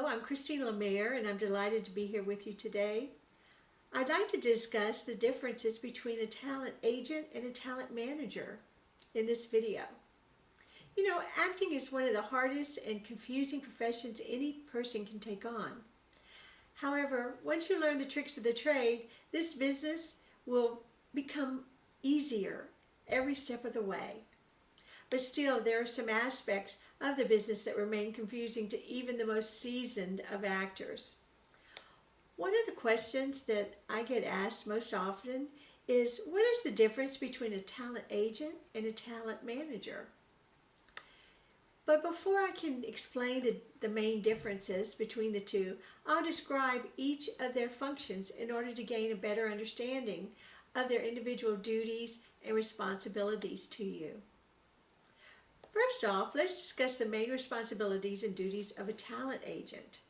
Hello, I'm Christine LeMaire, and I'm delighted to be here with you today. I'd like to discuss the differences between a talent agent and a talent manager in this video. You know, acting is one of the hardest and confusing professions any person can take on. However, once you learn the tricks of the trade, this business will become easier every step of the way. But still, there are some aspects of the business that remain confusing to even the most seasoned of actors. One of the questions that I get asked most often is, what is the difference between a talent agent and a talent manager? But before I can explain the main differences between the two, I'll describe each of their functions in order to gain a better understanding of their individual duties and responsibilities to you. First off, let's discuss the main responsibilities and duties of a talent agent.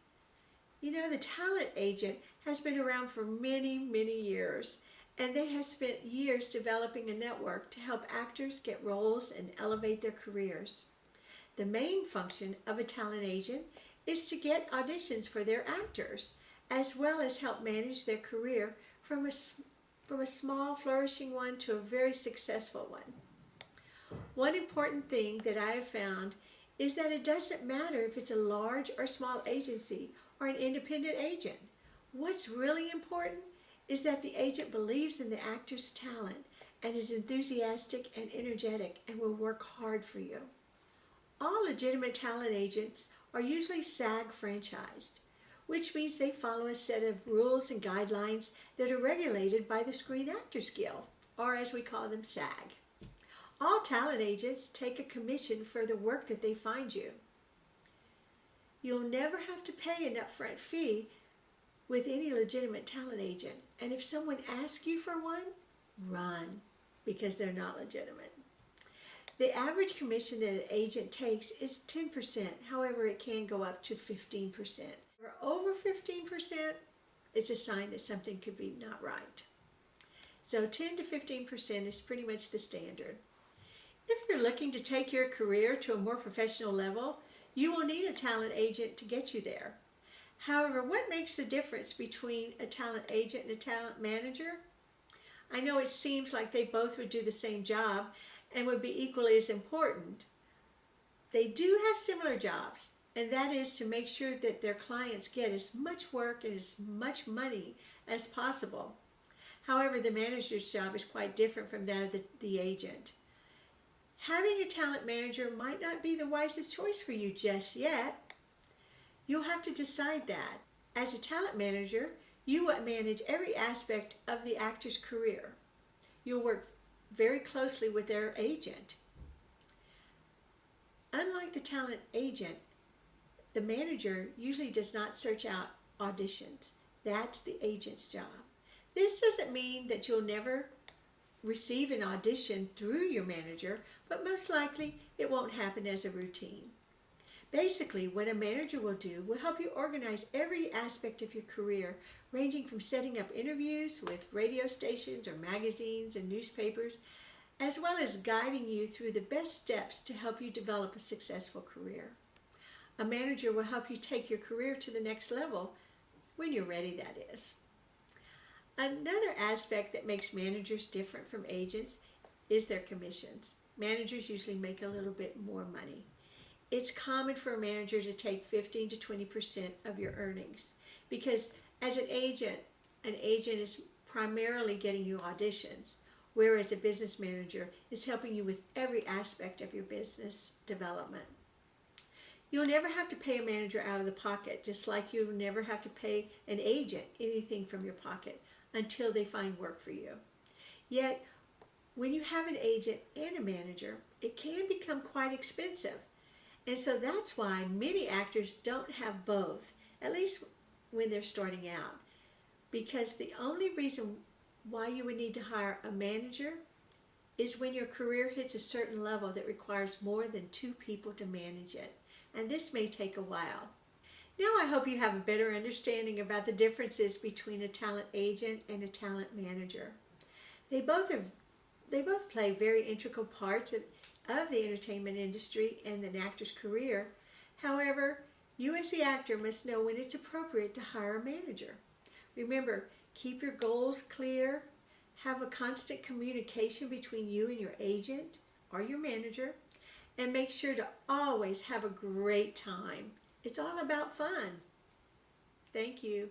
You know, the talent agent has been around for many, many years, and they have spent years developing a network to help actors get roles and elevate their careers. The main function of a talent agent is to get auditions for their actors, as well as help manage their career from a small, flourishing one to a very successful one. One important thing that I have found is that it doesn't matter if it's a large or small agency or an independent agent. What's really important is that the agent believes in the actor's talent and is enthusiastic and energetic and will work hard for you. All legitimate talent agents are usually SAG franchised, which means they follow a set of rules and guidelines that are regulated by the Screen Actors Guild, or as we call them, SAG. All talent agents take a commission for the work that they find you. You'll never have to pay an upfront fee with any legitimate talent agent. And if someone asks you for one, run, because they're not legitimate. The average commission that an agent takes is 10%. However, it can go up to 15%. For over 15%, it's a sign that something could be not right. So 10 to 15% is pretty much the standard. If you're looking to take your career to a more professional level, you will need a talent agent to get you there. However, what makes the difference between a talent agent and a talent manager? I know it seems like they both would do the same job and would be equally as important. They do have similar jobs, and that is to make sure that their clients get as much work and as much money as possible. However, the manager's job is quite different from that of the agent. Having a talent manager might not be the wisest choice for you just yet. You'll have to decide that. As a talent manager, you will manage every aspect of the actor's career. You'll work very closely with their agent. Unlike the talent agent, the manager usually does not search out auditions. That's the agent's job. This doesn't mean that you'll never receive an audition through your manager, but most likely it won't happen as a routine. Basically, what a manager will do will help you organize every aspect of your career, ranging from setting up interviews with radio stations or magazines and newspapers, as well as guiding you through the best steps to help you develop a successful career. A manager will help you take your career to the next level when you're ready, that is. Another aspect that makes managers different from agents is their commissions. Managers usually make a little bit more money. It's common for a manager to take 15 to 20% of your earnings because as an agent is primarily getting you auditions, whereas a business manager is helping you with every aspect of your business development. You'll never have to pay a manager out of the pocket, just like you'll never have to pay an agent anything from your pocket until they find work for you. Yet, when you have an agent and a manager, it can become quite expensive. And so that's why many actors don't have both, at least when they're starting out. Because the only reason why you would need to hire a manager is when your career hits a certain level that requires more than 2 people to manage it. And this may take a while. Now I hope you have a better understanding about the differences between a talent agent and a talent manager. They both play very integral parts of the entertainment industry and an actor's career. However, You as the actor must know when it's appropriate to hire a manager. Remember, keep your goals clear, have a constant communication between you and your agent or your manager, and make sure to always have a great time. It's all about fun. Thank you.